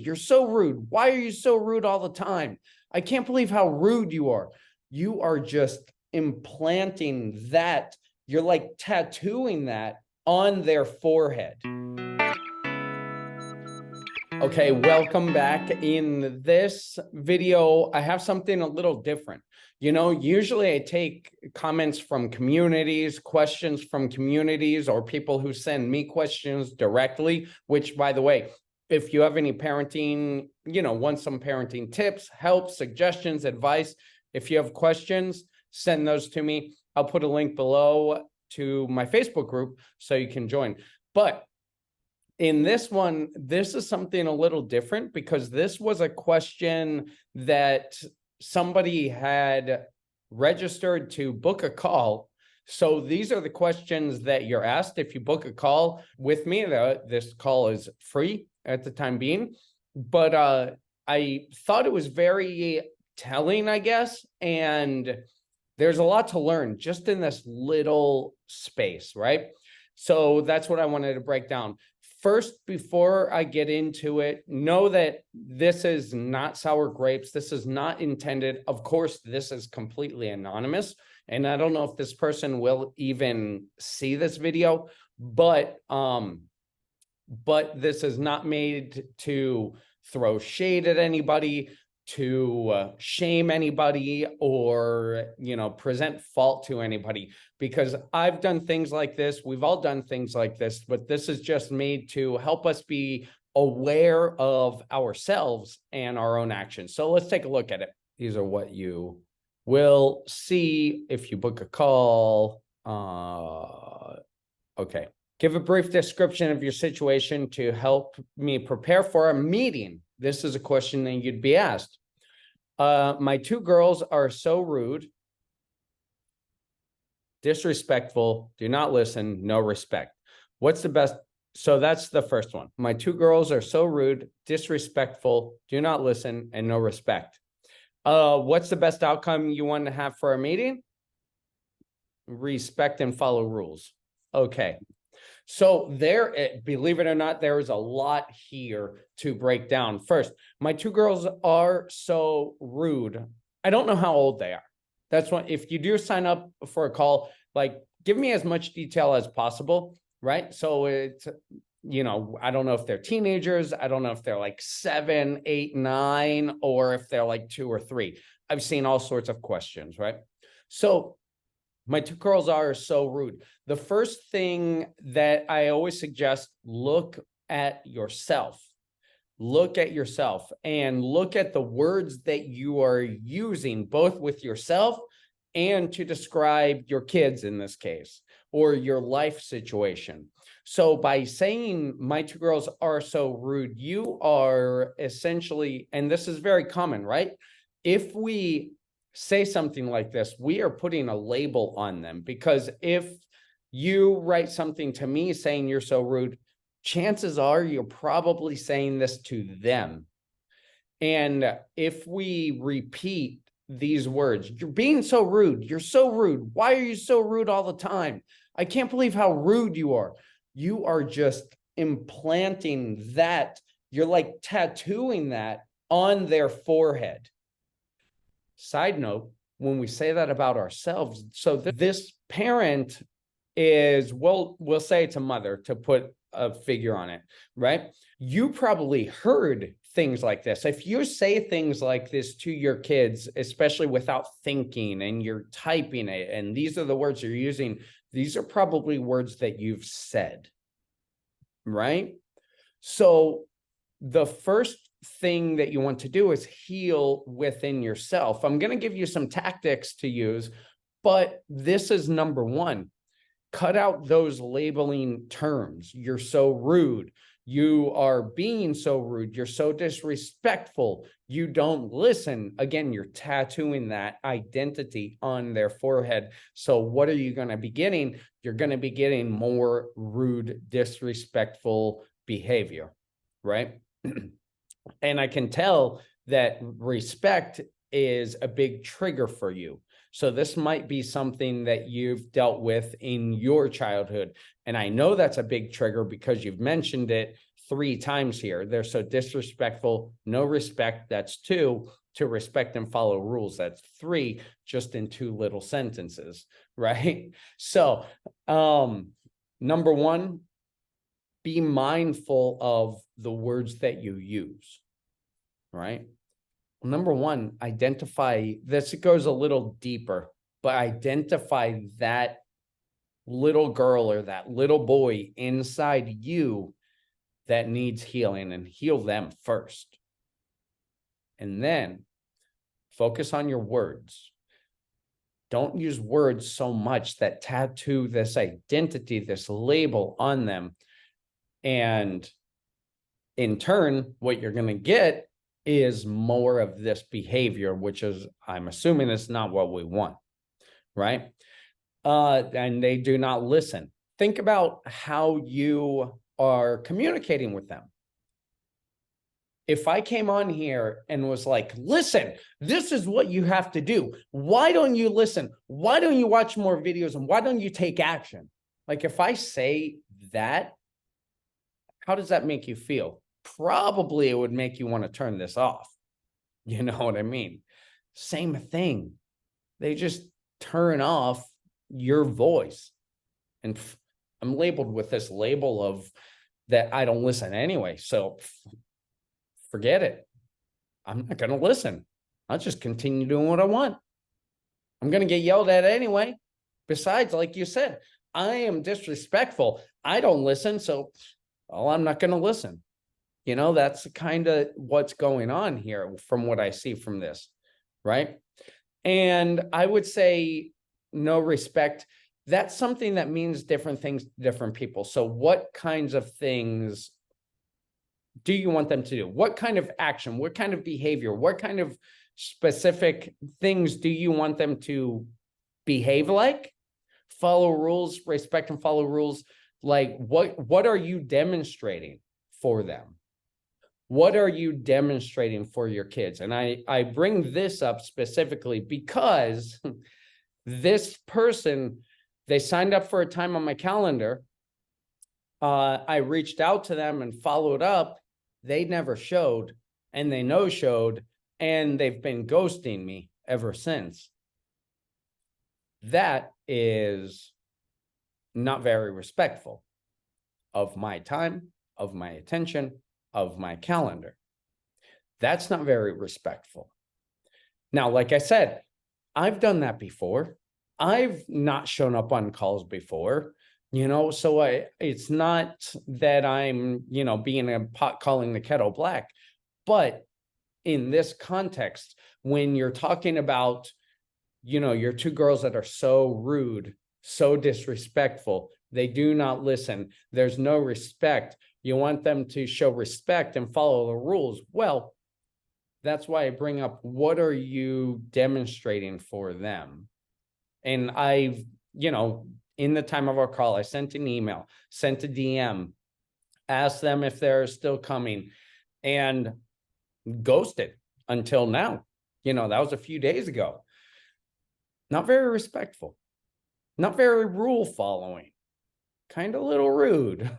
You're so rude. Why are you so rude all the time? I can't believe how rude you are. You are just implanting that. You're like tattooing that on their forehead. Okay, welcome back. In this video, I have something a little different. Usually I take comments from communities, questions from communities, or people who send me questions directly, which, by the way, if you have any parenting, want some parenting tips, help, suggestions, advice, if you have questions, send those to me. I'll put a link below to my Facebook group so you can join. But in this one, this is something a little different because this was a question that somebody had registered to book a call. So these are the questions that you're asked if you book a call with me. This call is free at the time being, but I thought it was very telling, I guess, and there's a lot to learn just in this little space, right? So that's what I wanted to break down. First, before I get into it, know that this is not sour grapes. This is not intended. Of course, this is completely anonymous. And I don't know if this person will even see this video, but this is not made to throw shade at anybody, to shame anybody, or present fault to anybody, because I've done things like this. We've all done things like this, but this is just made to help us be aware of ourselves and our own actions. So let's take a look at it. These are what you will see if you book a call. Okay. Give a brief description of your situation to help me prepare for a meeting. This is a question that you'd be asked. My two girls are so rude, disrespectful, do not listen, no respect. What's the best? So that's the first one. My two girls are so rude, disrespectful, do not listen, and no respect. What's the best outcome you want to have for a meeting? Respect and follow rules. Okay. So believe it or not, there is a lot here to break down. First, my two girls are so rude. I don't know how old they are. That's why if you do sign up for a call, give me as much detail as possible, right? So it's, I don't know if they're teenagers. I don't know if they're like 7, 8, 9, or if they're like 2 or 3. I've seen all sorts of questions, right? So my two girls are so rude. The first thing that I always suggest, look at yourself. Look at yourself and look at the words that you are using, both with yourself and to describe your kids in this case, or your life situation. So by saying my two girls are so rude, you are essentially, and this is very common, right? If we say something like this, we are putting a label on them, because if you write something to me saying you're so rude, chances are you're probably saying this to them. And if we repeat these words, you're being so rude, you're so rude, why are you so rude all the time? I can't believe how rude you are. You are just implanting that. You're like tattooing that on their forehead. Side note, when we say that about ourselves, so this parent is, we'll say it's a mother to put a figure on it, right? You probably heard things like this. If you say things like this to your kids, especially without thinking, and you're typing it, and these are the words you're using, these are probably words that you've said, right? So the first thing that you want to do is heal within yourself. I'm going to give you some tactics to use, but this is number one. Cut out those labeling terms. You're so rude. You are being so rude. You're so disrespectful. You don't listen. Again, you're tattooing that identity on their forehead. So what are you going to be getting? You're going to be getting more rude, disrespectful behavior, right? And I can tell that respect is a big trigger for you. So this might be something that you've dealt with in your childhood. And I know that's a big trigger because you've mentioned it 3 times here. They're so disrespectful, no respect, that's 2. To respect and follow rules, that's 3, just in 2 little sentences, right? So, number 1, be mindful of the words that you use, right? Number 1, identify this. It goes a little deeper, but identify that little girl or that little boy inside you that needs healing, and heal them first. And then focus on your words. Don't use words so much that tattoo this identity, this label on them. And in turn, what you're going to get is more of this behavior, which is, I'm assuming, it's not what we want, right? And they do not listen. Think about how you are communicating with them. If I came on here and was like, listen, this is what you have to do. Why don't you listen? Why don't you watch more videos? And why don't you take action? Like, if I say that, how does that make you feel? Probably it would make you want to turn this off. You know what I mean? Same thing. They just turn off your voice. And I'm labeled with this label of that I don't listen anyway. So forget it. I'm not going to listen. I'll just continue doing what I want. I'm going to get yelled at anyway. Besides, like you said, I am disrespectful. I don't listen. So, well, I'm not going to listen. You know, that's kind of what's going on here from what I see from this, right? And I would say no respect. That's something that means different things to different people. So what kinds of things do you want them to do? What kind of action, what kind of behavior, what kind of specific things do you want them to behave like? Follow rules, respect and follow rules. Like what are you demonstrating for them? What are you demonstrating for your kids? And I bring this up specifically because this person, they signed up for a time on my calendar. I reached out to them and followed up. They never showed, and they no-showed, and they've been ghosting me ever since. That is not very respectful of my time, of my attention, of my calendar. That's not very respectful. Now, like I said, I've done that before. I've not shown up on calls before. You know, so it's not that I'm, you know, being a pot calling the kettle black, but in this context, when you're talking about, you know, your 2 girls that are so rude, so disrespectful, they do not listen. There's no respect. You want them to show respect and follow the rules. Well, that's why I bring up, what are you demonstrating for them? And I've, you know, in the time of our call, I sent an email, sent a DM, asked them if they're still coming, and ghosted until now. You know, that was a few days ago. Not very respectful, not very rule following, kind of a little rude,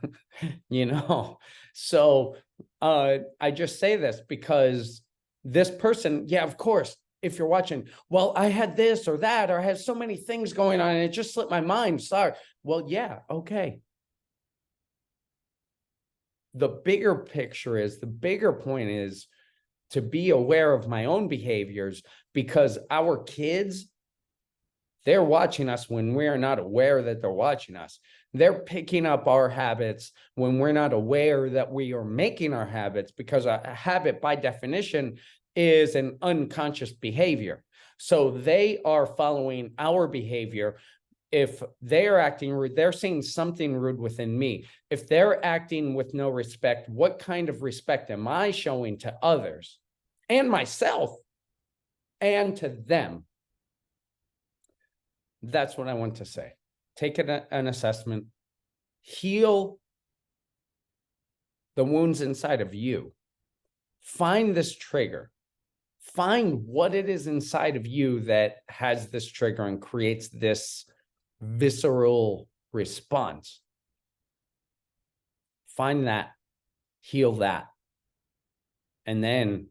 you know? So I just say this because this person, yeah, of course, if you're watching, well, I had this or that, or I had so many things going on and it just slipped my mind. Sorry. Well, yeah, okay. The bigger picture is, the bigger point is to be aware of my own behaviors, because our kids, they're watching us when we're not aware that they're watching us. They're picking up our habits when we're not aware that we are making our habits, because a habit by definition is an unconscious behavior. So they are following our behavior. If they're acting rude, they're seeing something rude within me. If they're acting with no respect, what kind of respect am I showing to others and myself and to them? That's what I want to say. Take an assessment, heal the wounds inside of you. Find this trigger. Find what it is inside of you that has this trigger and creates this visceral response. Find that. heal that. And then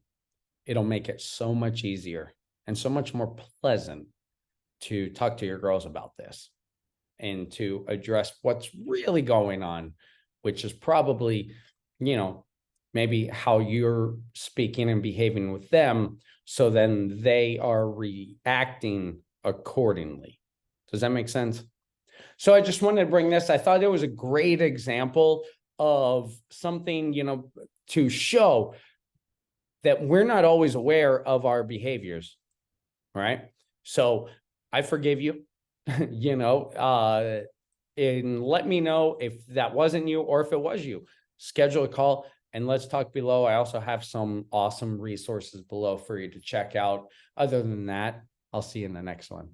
it'll make it so much easier and so much more pleasant to talk to your girls about this and to address what's really going on, which is probably, maybe how you're speaking and behaving with them. So then they are reacting accordingly. Does that make sense? So I just wanted to bring this. I thought it was a great example of something, to show that we're not always aware of our behaviors. Right. So I forgive you, and let me know if that wasn't you or if it was you. Schedule a call and let's talk below. I also have some awesome resources below for you to check out. Other than that, I'll see you in the next one.